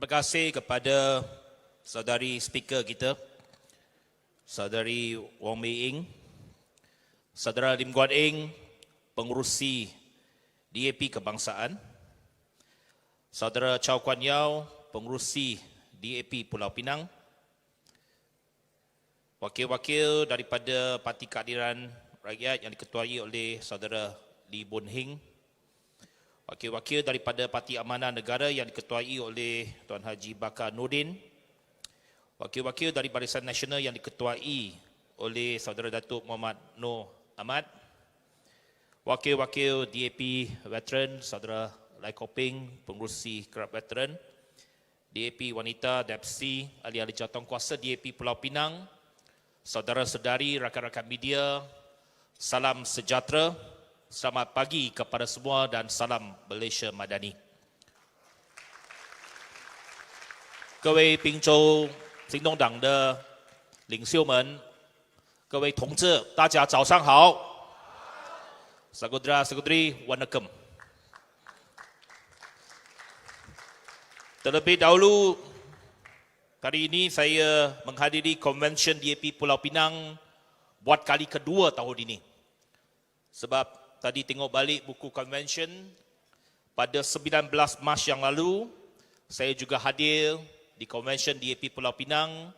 Terima kasih kepada saudari speaker kita, saudari Wong Mei Ing, saudara Lim Guan Eng, pengurusi DAP Kebangsaan, saudara Chow Kuan Yew, pengurusi DAP Pulau Pinang, wakil-wakil daripada Parti Keadilan Rakyat yang diketuai oleh saudara Lee Boon Hing, wakil-wakil daripada Parti Amanah Negara yang diketuai oleh Tuan Haji Bakar Nordin, wakil-wakil dari Barisan Nasional yang diketuai oleh saudara Datuk Muhammad Noor Ahmad, wakil-wakil DAP Veteran, saudara Lai Koping, pengurusi kerap veteran, DAP Wanita, Deputy Ahli-Ahli Jawatankuasa DAP Pulau Pinang, saudara-saudari, rakan-rakan media, salam sejahtera. Selamat pagi kepada semua dan salam Malaysia Madani. 各位滨州行动党的领袖们，各位同志，大家早上好。Saudara-saudari, Wanakem. Terlebih dahulu, kali ini saya menghadiri Convention DAP Pulau Pinang buat kali kedua tahun ini. Sebab tadi tengok balik buku convention, pada 19 Mac yang lalu, saya juga hadir di convention DAP Pulau Pinang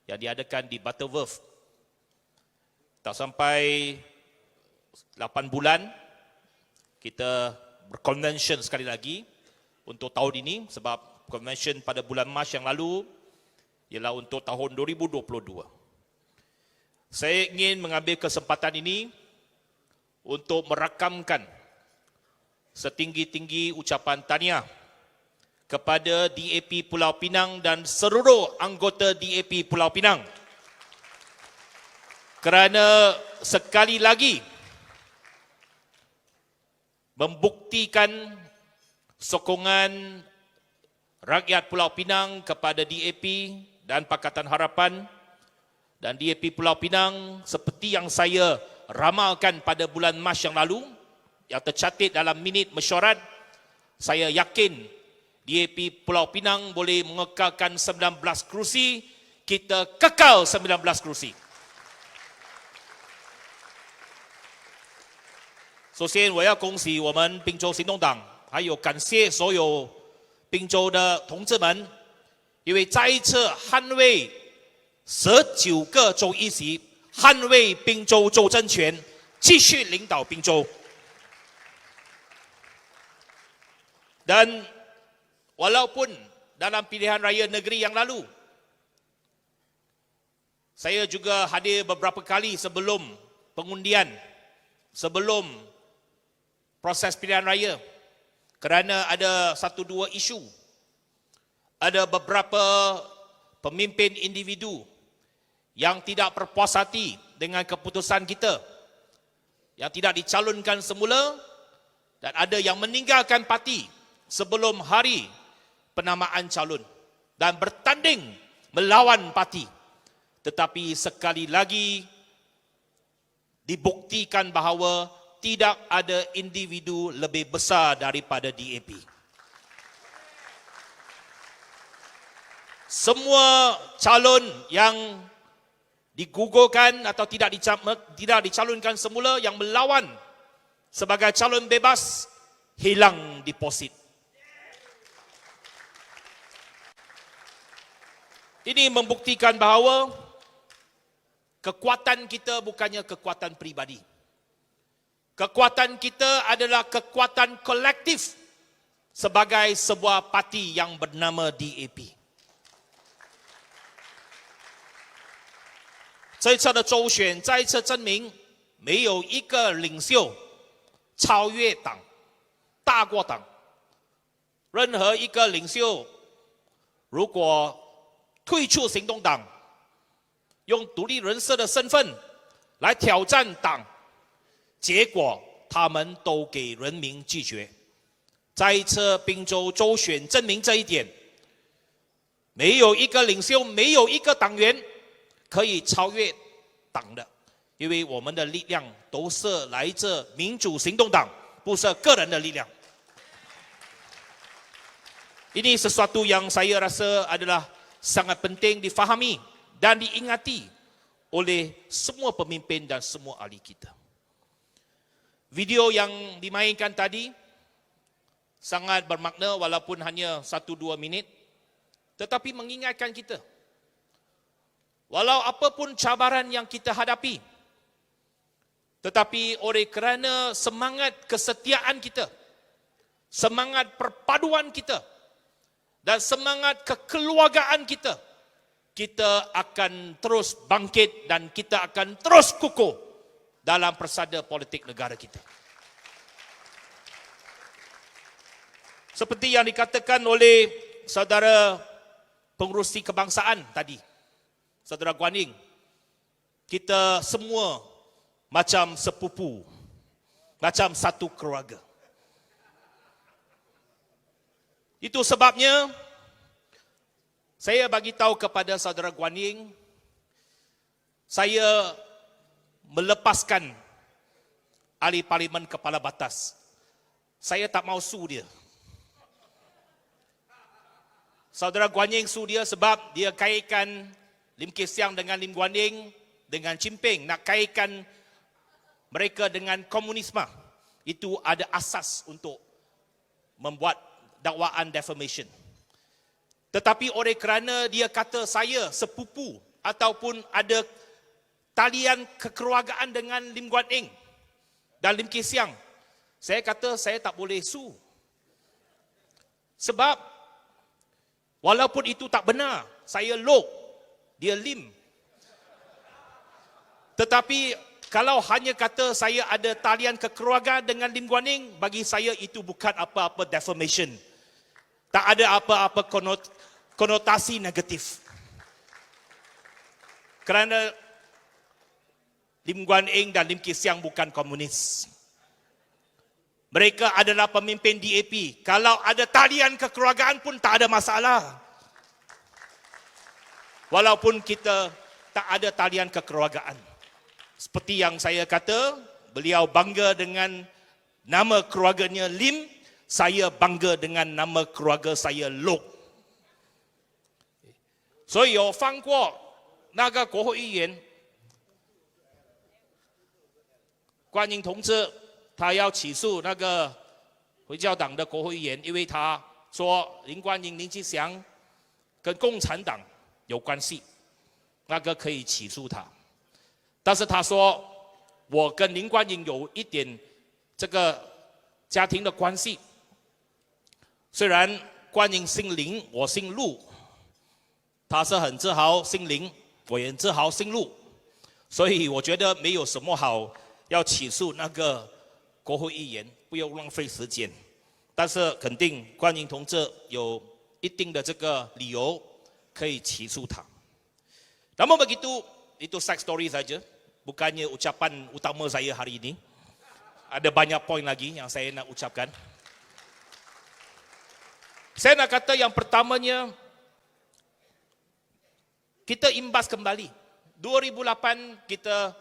yang diadakan di Butterworth. Tak sampai 8 bulan, kita berkonvention sekali lagi untuk tahun ini, sebab convention pada bulan Mac yang lalu ialah untuk tahun 2022. Saya ingin mengambil kesempatan ini untuk merakamkan setinggi-tinggi ucapan tahniah kepada DAP Pulau Pinang dan seluruh anggota DAP Pulau Pinang kerana sekali lagi membuktikan sokongan rakyat Pulau Pinang kepada DAP dan Pakatan Harapan, dan DAP Pulau Pinang seperti yang saya ramalkan pada bulan Mac yang lalu, yang tercatat dalam minit mesyuarat, saya yakin DAP Pulau Pinang boleh mengekalkan 19 kerusi, kita kekal 19 kerusi. 首先我要恭喜我们滨州行动党，还有感谢所有滨州的同志们，因为再一次捍卫19个州议席，捍卫滨州州政权，继续领导滨州。Dan walaupun dalam pilihan raya negeri yang lalu, saya juga hadir beberapa kali sebelum pengundian, sebelum proses pilihan raya, kerana ada satu dua isu. Ada beberapa pemimpin individu yang tidak berpuas hati dengan keputusan kita, yang tidak dicalonkan semula, dan ada yang meninggalkan parti sebelum hari penamaan calon dan bertanding melawan parti. Tetapi sekali lagi dibuktikan bahawa tidak ada individu lebih besar daripada DAP. Semua calon yang digugurkan atau tidak dicalonkan semula, yang melawan sebagai calon bebas, hilang deposit. Ini membuktikan bahawa kekuatan kita bukannya kekuatan pribadi. Kekuatan kita adalah kekuatan kolektif sebagai sebuah parti yang bernama DAP. 这一次的州选再一次证明，没有一个领袖超越党、大过党。任何一个领袖如果退出行动党，用独立人士的身份来挑战党，结果他们都给人民拒绝。再一次滨州州选证明这一点，没有一个领袖，没有一个党员可以超越党的，因为我们的力量都是来自民主行动党，不是个人的力量。Ini sesuatu yang saya rasa adalah sangat penting difahami dan diingati oleh semua pemimpin dan semua ahli kita. Video yang dimainkan tadi sangat bermakna walaupun hanya 1-2 minit, tetapi mengingatkan kita, walau apapun cabaran yang kita hadapi, tetapi oleh kerana semangat kesetiaan kita, semangat perpaduan kita, dan semangat kekeluargaan kita, kita akan terus bangkit dan kita akan terus kukuh dalam persada politik negara kita. Seperti yang dikatakan oleh saudara pengerusi kebangsaan tadi, saudara Guan Ying, kita semua macam sepupu, macam satu keluarga. Itu sebabnya saya bagi tahu kepada saudara Guan Ying, saya melepaskan ahli parlimen kepala batas. Saya tak mau su dia. Saudara Guan Ying su dia sebab dia kaitkan Lim Kee Siang dengan Lim Guan Ying dengan Chimping, nak kaitkan mereka dengan komunisme. Itu ada asas untuk membuat dakwaan defamation. Tetapi oleh kerana dia kata saya sepupu ataupun ada talian kekeluargaan dengan Lim Guan Eng dan Lim Kee Siang, saya kata saya tak boleh su. Sebab walaupun itu tak benar, saya Lok, dia Lim. Tetapi kalau hanya kata saya ada talian kekeluargaan dengan Lim Guan Eng, bagi saya itu bukan apa-apa defamation. Tak ada apa-apa konotasi negatif. Kerana Lim Guan Eng dan Lim Kee Siang bukan komunis. Mereka adalah pemimpin DAP. Kalau ada talian kekeluargaan pun tak ada masalah. Walaupun kita tak ada talian kekeluargaan. Seperti yang saya kata, beliau bangga dengan nama keluarganya Lim, saya bangga dengan nama keluarga saya Lok. 所以有放过那个国会议员关英同志，他要起诉那个回教党的国会议员，因为他说林冠英、林吉祥跟共产党有关系，那个可以起诉他。但是他说我跟林冠英有一点这个家庭的关系，虽然冠英姓林，我姓陆，他是很自豪姓林，我也自豪姓陆，所以我觉得没有什么好要起诉那个国会议员，不要浪费时间。但是肯定冠英同志有一定的这个理由可以起诉他。Namun begitu, itu side story saja, bukannya ucapan utama saya hari ini. Ada banyak poin lagi yang saya nak ucapkan. Saya nak kata yang pertamanya, kita imbas kembali. 2008 kita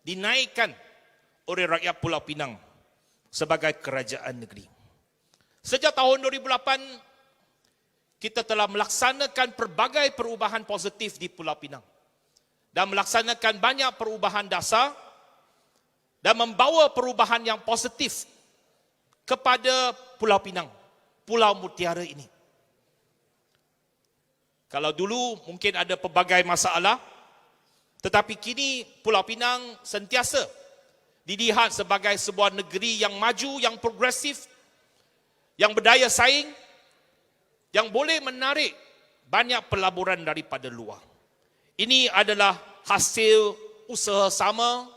dinaikkan oleh rakyat Pulau Pinang sebagai kerajaan negeri. Sejak tahun 2008, kita telah melaksanakan pelbagai perubahan positif di Pulau Pinang. Dan melaksanakan banyak perubahan dasar dan membawa perubahan yang positif kepada Pulau Pinang, Pulau Mutiara ini. Kalau dulu mungkin ada pelbagai masalah, tetapi kini Pulau Pinang sentiasa dilihat sebagai sebuah negeri yang maju, yang progresif, yang berdaya saing, yang boleh menarik banyak pelaburan daripada luar. Ini adalah hasil usaha sama,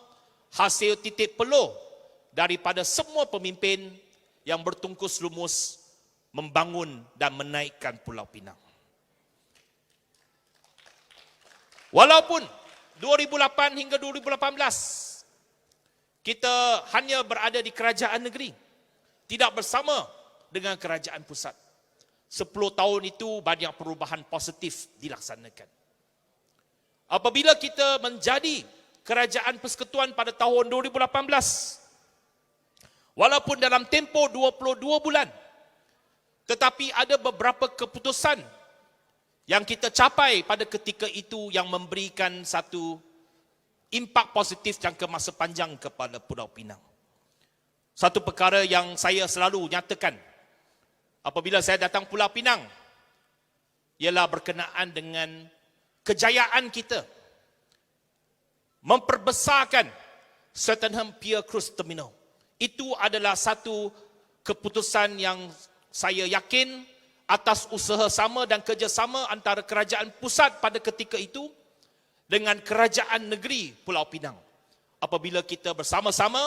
hasil titik peluh daripada semua pemimpin yang bertungkus lumus membangun dan menaikkan Pulau Pinang. Walaupun 2008 hingga 2018 kita hanya berada di kerajaan negeri, tidak bersama dengan kerajaan pusat. 10 tahun itu banyak perubahan positif dilaksanakan. Apabila kita menjadi kerajaan persekutuan pada tahun 2018, walaupun dalam tempoh 22 bulan, Tetapi ada beberapa keputusan yang kita capai pada ketika itu yang memberikan satu impak positif jangka masa panjang kepada Pulau Pinang. Satu perkara yang saya selalu nyatakan apabila saya datang Pulau Pinang ialah berkenaan dengan kejayaan kita memperbesarkan Swettenham Pier Cruise Terminal. Itu adalah satu keputusan yang saya yakin atas usaha sama dan kerjasama antara kerajaan pusat pada ketika itu dengan kerajaan negeri Pulau Pinang. Apabila kita bersama-sama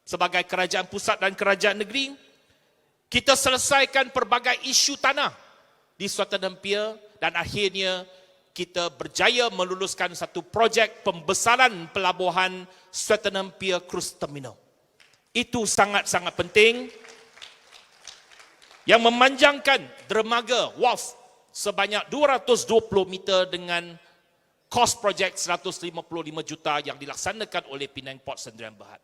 sebagai kerajaan pusat dan kerajaan negeri, kita selesaikan pelbagai isu tanah di Swettenham Pier dan akhirnya kita berjaya meluluskan satu projek pembesaran pelabuhan Swettenham Pier Cruise Terminal. Itu sangat-sangat penting yang memanjangkan dermaga wharf sebanyak 220 meter dengan kos projek 155 juta yang dilaksanakan oleh Penang Port Sdn Bhd.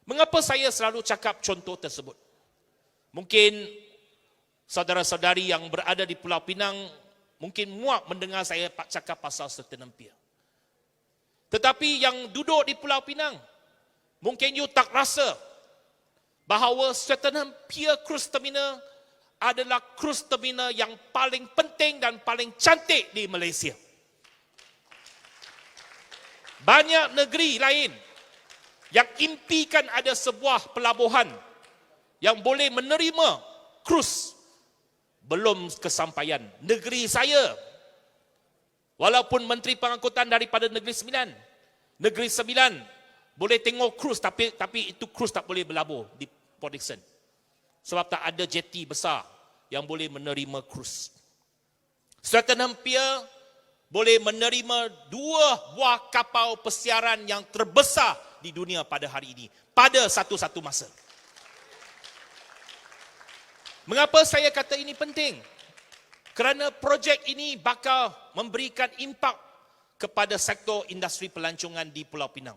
Mengapa saya selalu cakap contoh tersebut? Mungkin saudara-saudari yang berada di Pulau Pinang mungkin muak mendengar saya cakap pasal Swettenham Pier. Tetapi yang duduk di Pulau Pinang, mungkin you tak rasa bahawa Swettenham Pier Cruise Terminal adalah cruise terminal yang paling penting dan paling cantik di Malaysia. Banyak negeri lain yang impikan ada sebuah pelabuhan yang boleh menerima cruise, belum kesampaian. Negeri saya, walaupun Menteri Pengangkutan daripada Negeri Sembilan boleh tengok cruise, tapi itu cruise tak boleh berlabur di Port Dickson. Sebab tak ada jeti besar yang boleh menerima cruise. Swettenham Pier boleh menerima 2 buah kapal pesiaran yang terbesar di dunia pada hari ini, pada satu-satu masa. Mengapa saya kata ini penting? Kerana projek ini bakal memberikan impak kepada sektor industri pelancongan di Pulau Pinang.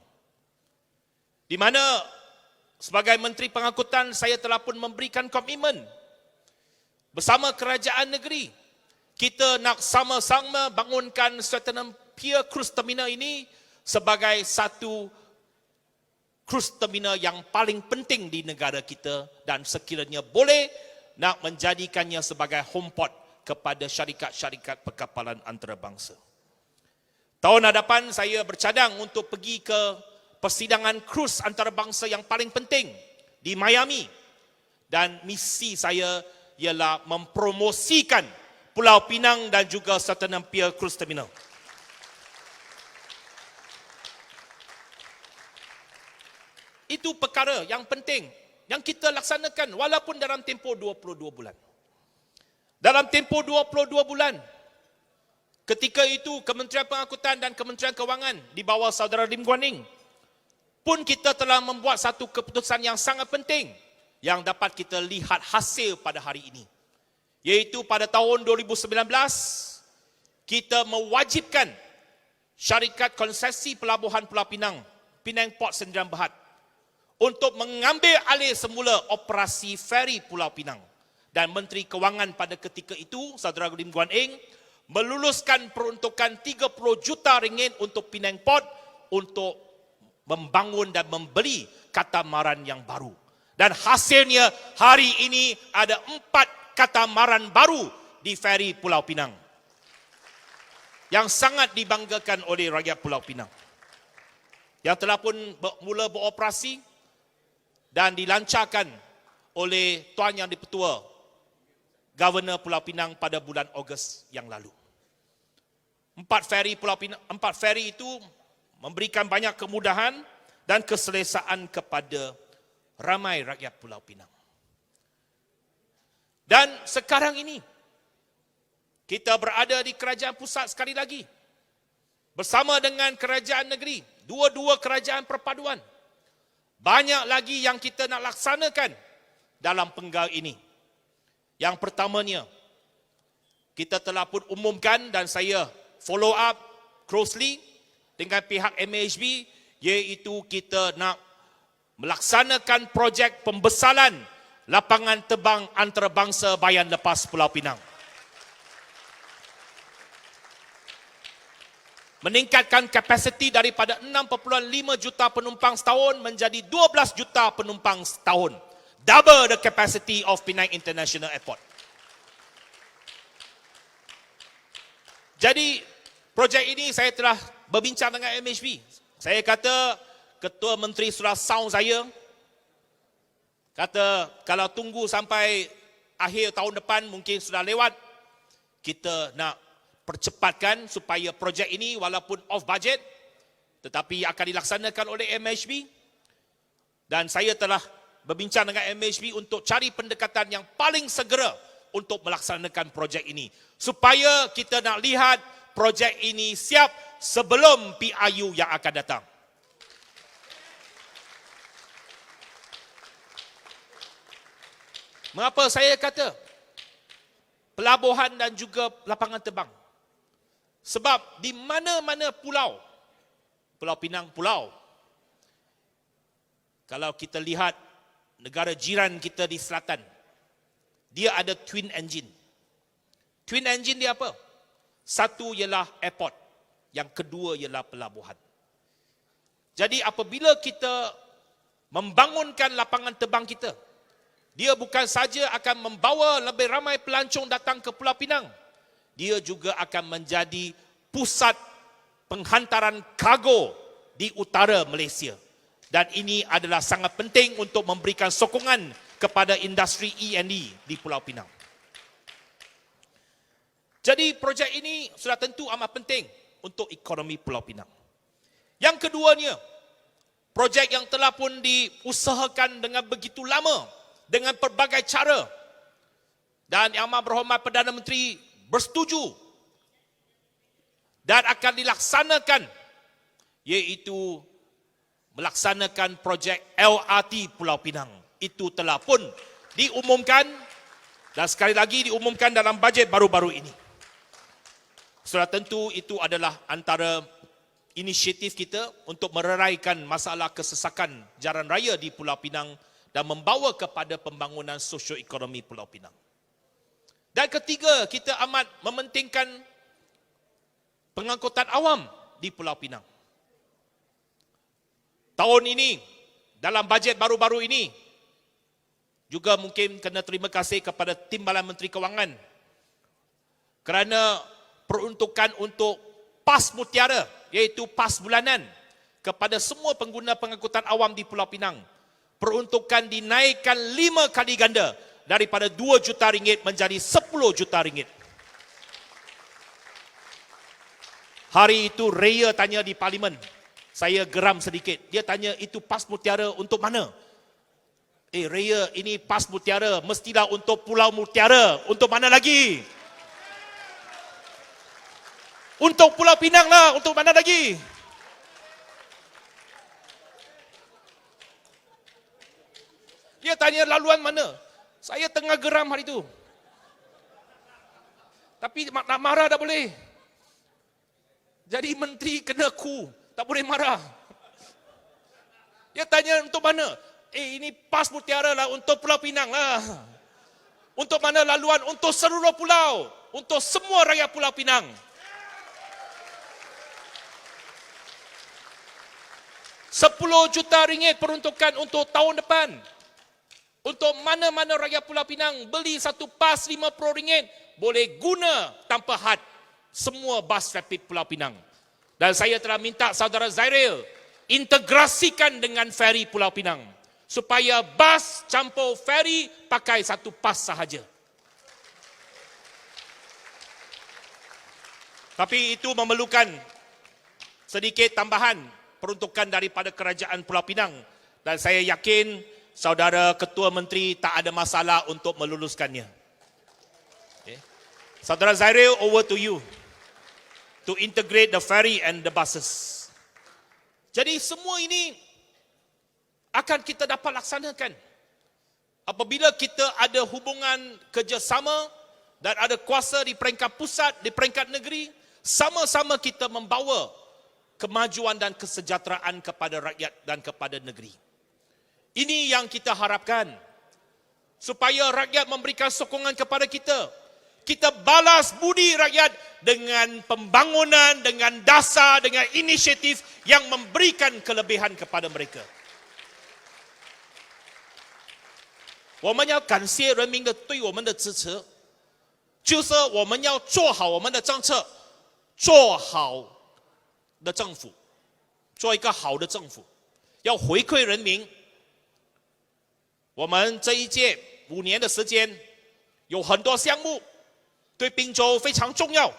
Di mana sebagai Menteri Pengangkutan saya telah pun memberikan komitmen bersama kerajaan negeri. Kita nak sama-sama bangunkan Swettenham Pier Cruise Terminal ini sebagai satu cruise terminal yang paling penting di negara kita dan sekiranya boleh nak menjadikannya sebagai home port kepada syarikat-syarikat perkapalan antarabangsa. Tahun hadapan saya bercadang untuk pergi ke persidangan cruise antarabangsa yang paling penting di Miami. Dan misi saya ialah mempromosikan Pulau Pinang dan juga Swettenham Pier Cruise Terminal. Itu perkara yang penting yang kita laksanakan walaupun dalam tempoh 22 bulan. Dalam tempoh 22 bulan, ketika itu Kementerian Pengangkutan dan Kementerian Kewangan di bawah saudara Lim Guan Eng pun kita telah membuat satu keputusan yang sangat penting yang dapat kita lihat hasil pada hari ini. Yaitu pada tahun 2019, kita mewajibkan syarikat konsesi pelabuhan Pulau Pinang, Penang Port Sdn Bhd, untuk mengambil alih semula operasi feri Pulau Pinang. Dan Menteri Kewangan pada ketika itu, saudara Lim Guan Eng, meluluskan peruntukan 30 juta ringgit untuk Penang Port untuk membangun dan membeli katamaran yang baru. Dan hasilnya hari ini ada 4 katamaran baru di feri Pulau Pinang yang sangat dibanggakan oleh rakyat Pulau Pinang, yang telah pun mula beroperasi dan dilancarkan oleh Tuan Yang Dipertua Governor Pulau Pinang pada bulan Ogos yang lalu. 4 feri Pulau Pinang, 4 feri itu memberikan banyak kemudahan dan keselesaan kepada ramai rakyat Pulau Pinang. Dan sekarang ini kita berada di kerajaan pusat sekali lagi bersama dengan kerajaan negeri, dua-dua kerajaan perpaduan. Banyak lagi yang kita nak laksanakan dalam penggal ini. Yang pertamanya, kita telah pun umumkan dan saya follow up closely dengan pihak MHB, iaitu kita nak melaksanakan projek pembesaran lapangan terbang antarabangsa Bayan Lepas Pulau Pinang. Meningkatkan kapasiti daripada 6.5 juta penumpang setahun menjadi 12 juta penumpang setahun. Double the capacity of Penang International Airport. Jadi, projek ini saya telah berbincang dengan MHB. Saya kata, Ketua Menteri sudah sound saya. Kata, kalau tunggu sampai akhir tahun depan mungkin sudah lewat. Kita nak percepatkan supaya projek ini walaupun off budget, tetapi akan dilaksanakan oleh MHB. Dan saya telah berbincang dengan MHB untuk cari pendekatan yang paling segera untuk melaksanakan projek ini. Supaya kita nak lihat projek ini siap sebelum PIU yang akan datang. Mengapa saya kata pelabuhan dan juga lapangan terbang? Sebab di mana-mana pulau, Pulau Pinang pulau, kalau kita lihat negara jiran kita di selatan, dia ada twin engine. Twin engine dia apa? Satu ialah airport, yang kedua ialah pelabuhan. Jadi apabila kita membangunkan lapangan terbang kita, dia bukan saja akan membawa lebih ramai pelancong datang ke Pulau Pinang, dia juga akan menjadi pusat penghantaran kargo di utara Malaysia. Dan ini adalah sangat penting untuk memberikan sokongan kepada industri E&E di Pulau Pinang. Jadi projek ini sudah tentu amat penting untuk ekonomi Pulau Pinang. Yang keduanya, projek yang telah pun diusahakan dengan begitu lama, dengan pelbagai cara. Dan Yang Amat Berhormat Perdana Menteri bersetuju dan akan dilaksanakan, iaitu melaksanakan projek LRT Pulau Pinang. Itu telah pun diumumkan dan sekali lagi diumumkan dalam bajet baru-baru ini. Sudah tentu itu adalah antara inisiatif kita untuk mereraikan masalah kesesakan jalan raya di Pulau Pinang dan membawa kepada pembangunan sosioekonomi Pulau Pinang. Dan ketiga, kita amat mementingkan pengangkutan awam di Pulau Pinang. Tahun ini, dalam bajet baru-baru ini, juga mungkin kena terima kasih kepada Timbalan Menteri Kewangan kerana peruntukan untuk PAS Mutiara, iaitu PAS bulanan kepada semua pengguna pengangkutan awam di Pulau Pinang. Peruntukan dinaikkan 5 kali ganda daripada 2 juta ringgit menjadi 10 juta ringgit. Hari itu Raya tanya di Parlimen, saya geram sedikit. Dia tanya, itu PAS Mutiara untuk mana? Raya, ini PAS Mutiara, mestilah untuk Pulau Mutiara. Untuk mana lagi? Untuk Pulau Pinang lah, untuk mana lagi? Dia tanya laluan mana? Saya tengah geram hari itu. Tapi nak marah tak boleh. Jadi menteri kena ku, tak boleh marah. Dia tanya untuk mana? Ini PAS Mutiara lah, untuk Pulau Pinang lah. Untuk mana laluan? Untuk seluruh pulau. Untuk semua rakyat Pulau Pinang. 10 juta ringgit peruntukan untuk tahun depan. Untuk mana-mana rakyat Pulau Pinang beli satu PAS RM50, boleh guna tanpa had semua bas rapid Pulau Pinang. Dan saya telah minta saudara Zairil integrasikan dengan feri Pulau Pinang supaya bas campur feri pakai satu PAS sahaja. Tapi itu memerlukan sedikit tambahan peruntukan daripada kerajaan Pulau Pinang, dan saya yakin saudara Ketua Menteri tak ada masalah untuk meluluskannya. Okay. Saudara Zairil, over to you to integrate the ferry and the buses. Jadi semua ini akan kita dapat laksanakan apabila kita ada hubungan kerjasama dan ada kuasa di peringkat pusat, di peringkat negeri, sama-sama kita membawa kemajuan dan kesejahteraan kepada rakyat dan kepada negeri. Ini yang kita harapkan. supaya rakyat memberikan sokongan kepada kita. Kita balas budi rakyat dengan pembangunan, dengan dasar, dengan inisiatif yang memberikan kelebihan kepada mereka. 我们要感谢人民的对我们的支持，就是我们要做好我们的政策，做好的政府，做一个好的政府，要回馈人民。我们这一届5年的时间，有很多项目对滨州非常重要，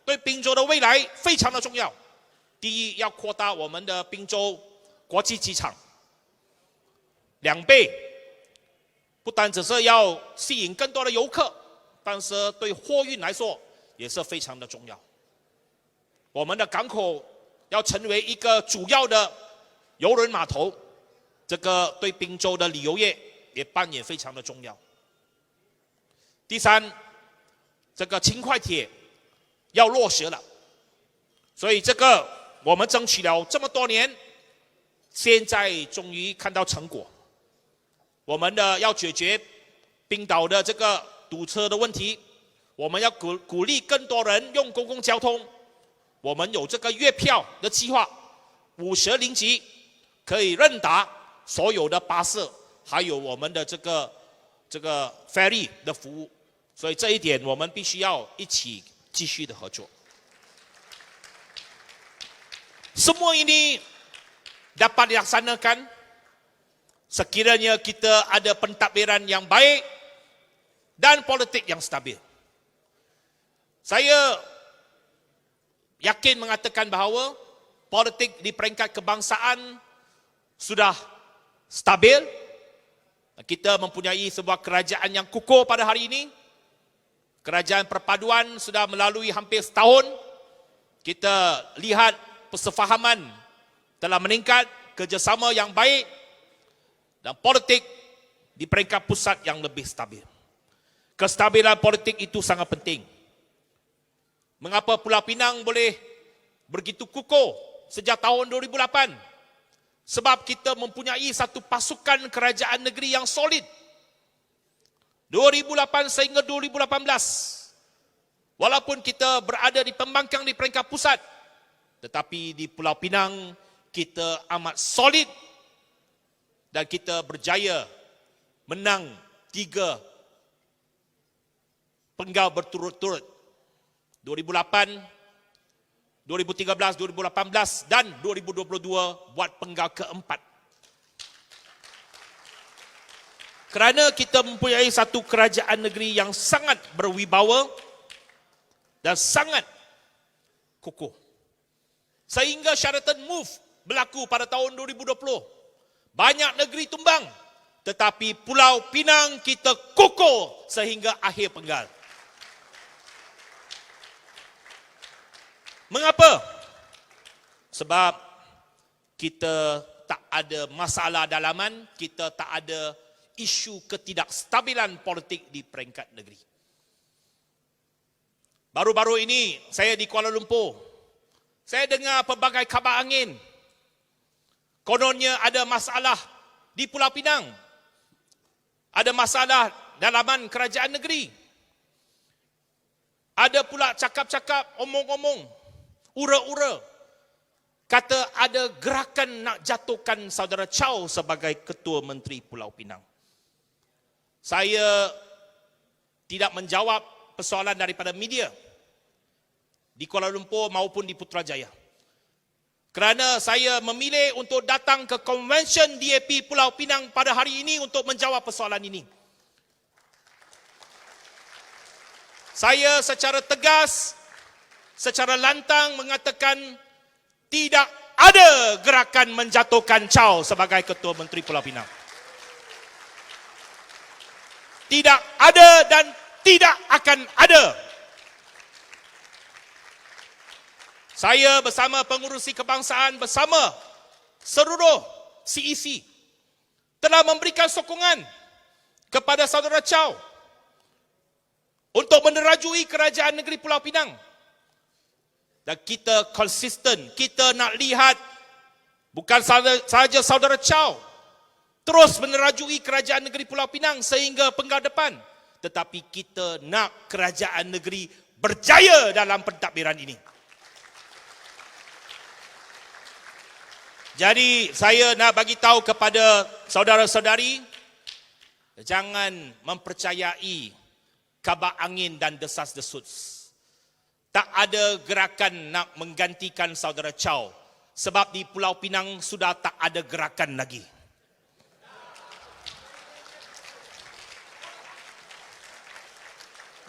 对滨州的未来非常的重要。第一，要扩大我们的滨州国际机场2倍，不单只是要吸引更多的游客，但是对货运来说也是非常的重要。我们的港口要成为一个主要的邮轮码头，这个对滨州的旅游业也扮演非常的重要。第三，这个轻快铁要落实了，所以这个我们争取了这么多年，现在终于看到成果。我们的要解决冰岛的这个堵车的问题，我们要鼓励更多人用公共交通。我们有这个月票的计划，50零级可以任打所有的巴士，还有我们的这个 ferry 的服务。所以这一点我们必须要一起继续的合作。Semua ini dapat dilaksanakan sekiranya kita ada pentadbiran yang baik dan politik yang stabil. Saya yakin mengatakan bahawa politik di peringkat kebangsaan sudah stabil. Kita mempunyai sebuah kerajaan yang kukuh pada hari ini. Kerajaan perpaduan sudah melalui hampir setahun. Kita lihat persefahaman telah meningkat, kerjasama yang baik dan politik di peringkat pusat yang lebih stabil. Kestabilan politik itu sangat penting. Mengapa Pulau Pinang boleh begitu kukuh sejak tahun 2008? Sebab kita mempunyai satu pasukan kerajaan negeri yang solid. 2008 sehingga 2018. Walaupun kita berada di pembangkang di peringkat pusat, tetapi di Pulau Pinang kita amat solid dan kita berjaya menang 3 penggal berturut-turut. 2008, 2013, 2018 dan 2022 buat penggal keempat. Kerana kita mempunyai satu kerajaan negeri yang sangat berwibawa dan sangat kukuh. Sehingga Sheraton Move berlaku pada tahun 2020. Banyak negeri tumbang, tetapi Pulau Pinang kita kukuh sehingga akhir penggal. Mengapa? Sebab kita tak ada masalah dalaman, kita tak ada isu ketidakstabilan politik di peringkat negeri. Baru-baru ini saya di Kuala Lumpur, saya dengar pelbagai kabar angin. Kononnya ada masalah di Pulau Pinang. Ada masalah dalaman kerajaan negeri. Ada pula cakap-cakap, omong-omong, ura-ura. Kata ada gerakan nak jatuhkan saudara Chow sebagai Ketua Menteri Pulau Pinang. Saya tidak menjawab persoalan daripada media di Kuala Lumpur maupun di Putrajaya. Kerana saya memilih untuk datang ke Convention DAP Pulau Pinang pada hari ini untuk menjawab persoalan ini. Saya secara tegas, secara lantang mengatakan tidak ada gerakan menjatuhkan Chow sebagai Ketua Menteri Pulau Pinang. Tidak ada dan tidak akan ada. Saya bersama pengurusi kebangsaan, bersama seluruh CEC telah memberikan sokongan kepada saudara Chow untuk menerajui kerajaan negeri Pulau Pinang. Dan kita konsisten, kita nak lihat bukan sahaja saudara Chow, terus menerajui kerajaan negeri Pulau Pinang sehingga penggal depan. Tetapi kita nak kerajaan negeri berjaya dalam pentadbiran ini. Jadi saya nak bagi tahu kepada saudara-saudari, jangan mempercayai kabar angin dan desas-desus. Tak ada gerakan nak menggantikan saudara Chow, sebab di Pulau Pinang sudah tak ada gerakan lagi.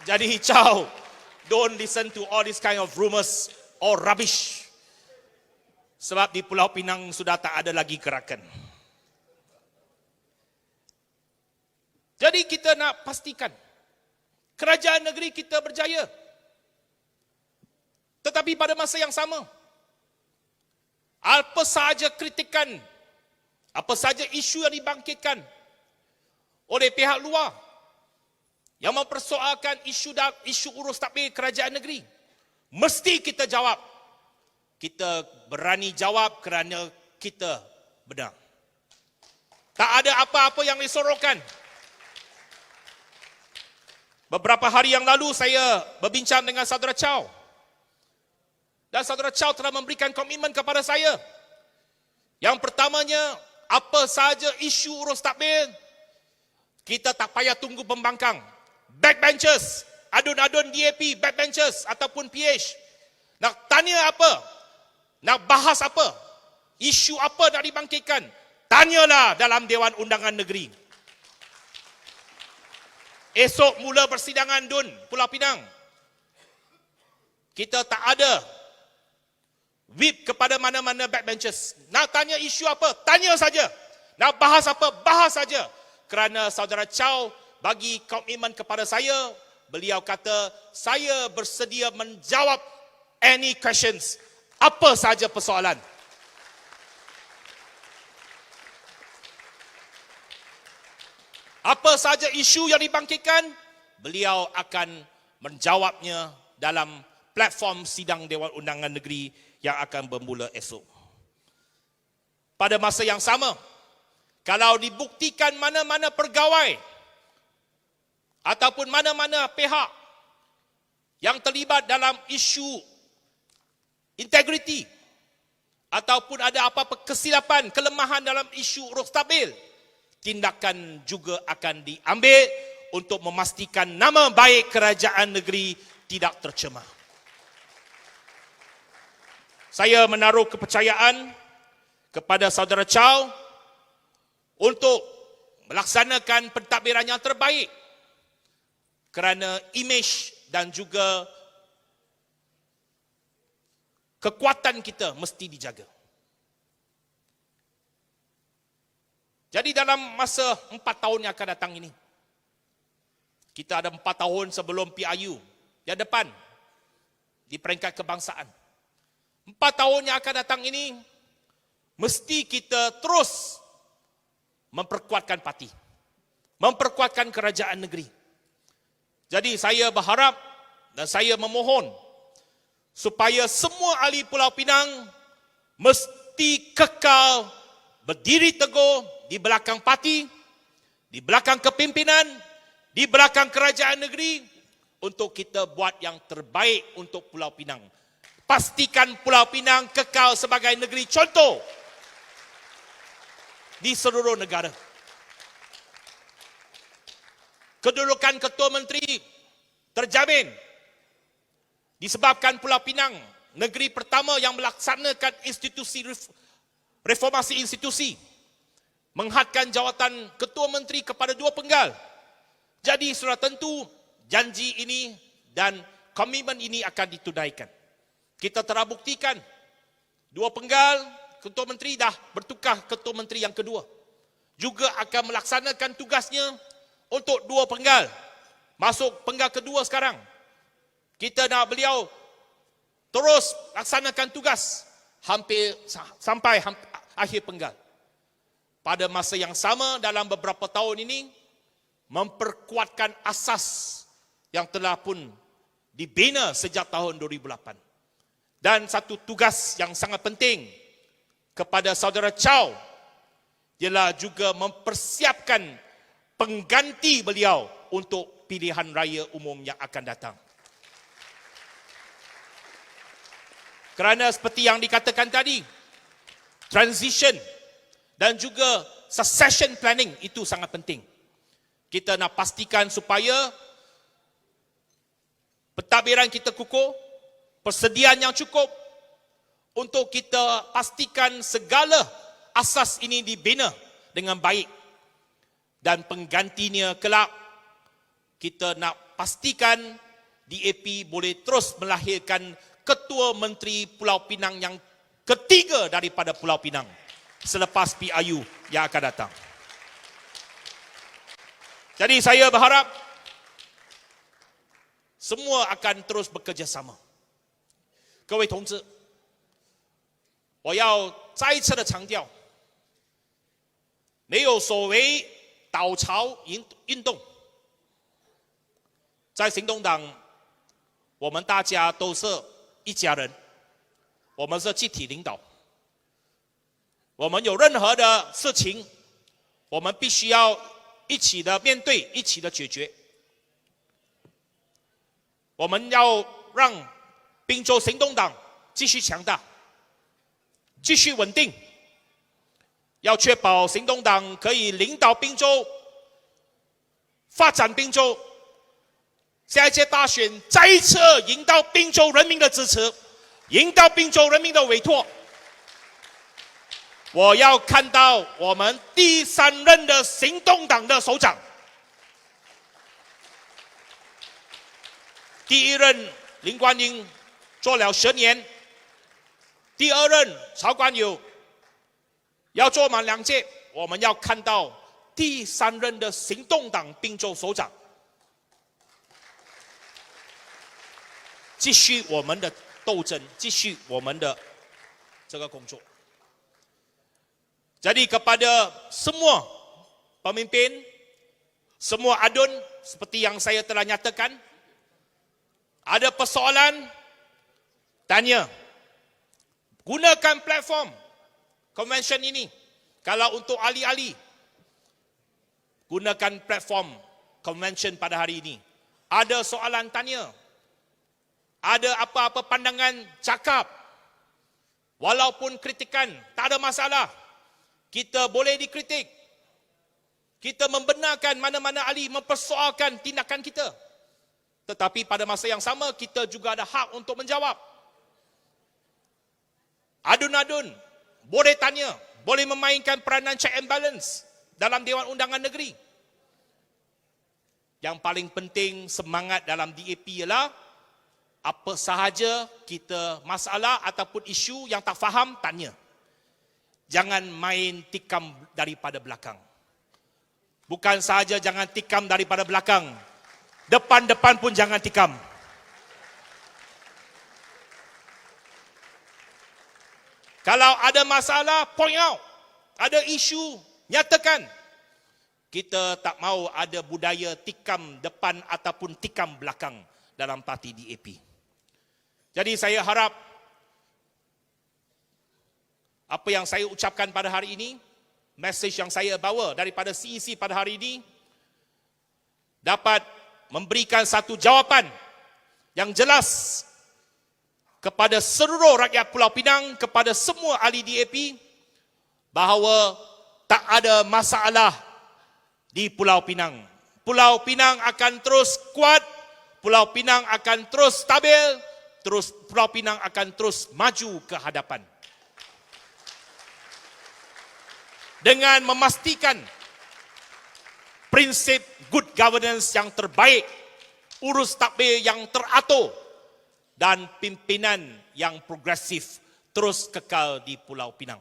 Jadi Chow, don't listen to all this kind of rumors or rubbish. Sebab di Pulau Pinang sudah tak ada lagi gerakan. Jadi kita nak pastikan kerajaan negeri kita berjaya. Tetapi pada masa yang sama, apa sahaja kritikan, apa sahaja isu yang dibangkitkan oleh pihak luar yang mempersoalkan isu urus tadbir kerajaan negeri, mesti kita jawab. Kita berani jawab kerana kita benar. Tak ada apa-apa yang disorokkan. Beberapa hari yang lalu saya berbincang dengan saudara Chow. Dan saudara Chow telah memberikan komitmen kepada saya. Yang pertamanya, apa sahaja isu urus tadbir, kita tak payah tunggu pembangkang. Backbenchers, adun-adun DAP, backbenchers ataupun PH. Nak tanya apa? Nak bahas apa? Isu apa nak dibangkitkan? Tanyalah dalam Dewan Undangan Negeri. Esok mula persidangan DUN Pulau Pinang. Kita tak ada whip kepada mana-mana backbenchers. Nak tanya isu apa? Tanya saja. Nak bahas apa? Bahas saja. Kerana saudara Chow bagi komitmen kepada saya, beliau kata, saya bersedia menjawab any questions. Apa saja persoalan. Apa saja isu yang dibangkitkan, beliau akan menjawabnya dalam platform sidang Dewan Undangan Negeri yang akan bermula esok. Pada masa yang sama, kalau dibuktikan mana-mana pegawai ataupun mana-mana pihak yang terlibat dalam isu integriti ataupun ada apa-apa kesilapan, kelemahan dalam isu urus tadbir, tindakan juga akan diambil untuk memastikan nama baik kerajaan negeri tidak tercemar. Saya menaruh kepercayaan kepada saudara Chow untuk melaksanakan pentadbiran yang terbaik kerana imej dan juga kekuatan kita mesti dijaga. Jadi dalam masa 4 tahun yang akan datang ini, kita ada 4 tahun sebelum PRU yang depan di peringkat kebangsaan. 4 tahun yang akan datang ini, mesti kita terus memperkuatkan parti, memperkuatkan kerajaan negeri. Jadi saya berharap dan saya memohon supaya semua ahli Pulau Pinang mesti kekal berdiri teguh di belakang parti, di belakang kepimpinan, di belakang kerajaan negeri untuk kita buat yang terbaik untuk Pulau Pinang. Pastikan Pulau Pinang kekal sebagai negeri contoh di seluruh negara. Kedudukan Ketua Menteri terjamin disebabkan Pulau Pinang negeri pertama yang melaksanakan institusi reformasi institusi, menghadkan jawatan Ketua Menteri kepada 2 penggal. Jadi sudah tentu janji ini dan komitmen ini akan ditunaikan. Kita telah buktikan 2 penggal Ketua Menteri dah bertukar Ketua Menteri yang kedua. Juga akan melaksanakan tugasnya untuk 2 penggal. Masuk penggal kedua sekarang. Kita nak beliau terus laksanakan tugas sampai akhir penggal. Pada masa yang sama dalam beberapa tahun ini, memperkuatkan asas yang telah pun dibina sejak tahun 2008. Dan satu tugas yang sangat penting kepada saudara Chow, ialah juga mempersiapkan pengganti beliau untuk pilihan raya umum yang akan datang. Kerana seperti yang dikatakan tadi, transition dan juga succession planning itu sangat penting. Kita nak pastikan supaya pentadbiran kita kukuh, persediaan yang cukup untuk kita pastikan segala asas ini dibina dengan baik. Dan penggantinya kelak, kita nak pastikan DAP boleh terus melahirkan Ketua Menteri Pulau Pinang yang ketiga daripada Pulau Pinang selepas PIU yang akan datang. Jadi saya berharap semua akan terus bekerjasama. 各位同志，我要再次的强调，没有所谓倒潮运动，在行动党，我们大家都是一家人，我们是集体领导，我们有任何的事情，我们必须要一起的面对，一起的解决。我们要让滨州行动党继续强大，继续稳定，要确保行动党可以领导滨州，发展滨州。下一届大选再一次赢到滨州人民的支持，赢到滨州人民的委托。我要看到我们第3任的行动党的首长，第1任林冠英做了10年，第2任曹冠友要做满2届，我们要看到第3任的行动党滨州首长。继续我们的斗争，继续我们的这个工作。Jadi kepada semua pemimpin, semua adun seperti yang saya telah nyatakan, ada persoalan, tanya. Gunakan platform convention ini. Kalau untuk ahli-ahli, gunakan platform convention pada hari ini. Ada soalan, tanya. Ada apa-apa pandangan, cakap. Walaupun kritikan, tak ada masalah. Kita boleh dikritik. Kita membenarkan mana-mana ahli mempersoalkan tindakan kita. Tetapi pada masa yang sama, kita juga ada hak untuk menjawab. Adun-adun boleh tanya, boleh memainkan peranan check and balance dalam Dewan Undangan Negeri. Yang paling penting semangat dalam DAP ialah apa sahaja kita masalah ataupun isu yang tak faham, tanya. Jangan main tikam daripada belakang. Bukan sahaja jangan tikam daripada belakang, depan-depan pun jangan tikam. Kalau ada masalah, point out. Ada isu, nyatakan. Kita tak mahu ada budaya tikam depan ataupun tikam belakang dalam parti DAP. Jadi saya harap apa yang saya ucapkan pada hari ini, message yang saya bawa daripada CEC pada hari ini, dapat memberikan satu jawapan yang jelas kepada seluruh rakyat Pulau Pinang, kepada semua ahli DAP, bahawa tak ada masalah di Pulau Pinang. Pulau Pinang akan terus kuat, Pulau Pinang akan terus stabil, Pulau Pinang akan terus maju ke hadapan. Dengan memastikan prinsip good governance yang terbaik, urus tadbir yang teratur, dan pimpinan yang progresif terus kekal di Pulau Pinang.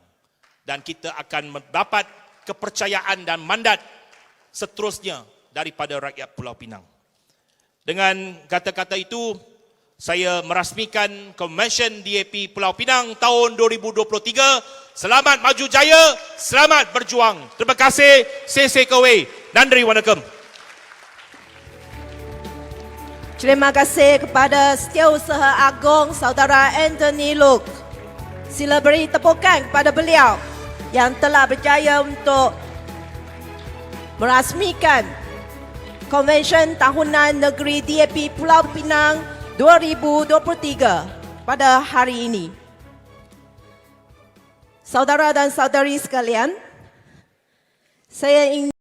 Dan kita akan mendapat kepercayaan dan mandat seterusnya daripada rakyat Pulau Pinang. Dengan kata-kata itu, saya merasmikan Convention DAP Pulau Pinang tahun 2023. Selamat maju jaya, selamat berjuang. Terima kasih. Sese Kowe. Nandri Wanakam. Terima kasih kepada Setiausaha Agong Saudara Anthony Look. Sila beri tepukan kepada beliau. yang telah berjaya untuk merasmikan Konvensyen Tahunan Negeri DAP Pulau Pinang 2023 pada hari ini. Saudara dan saudari sekalian, saya ingin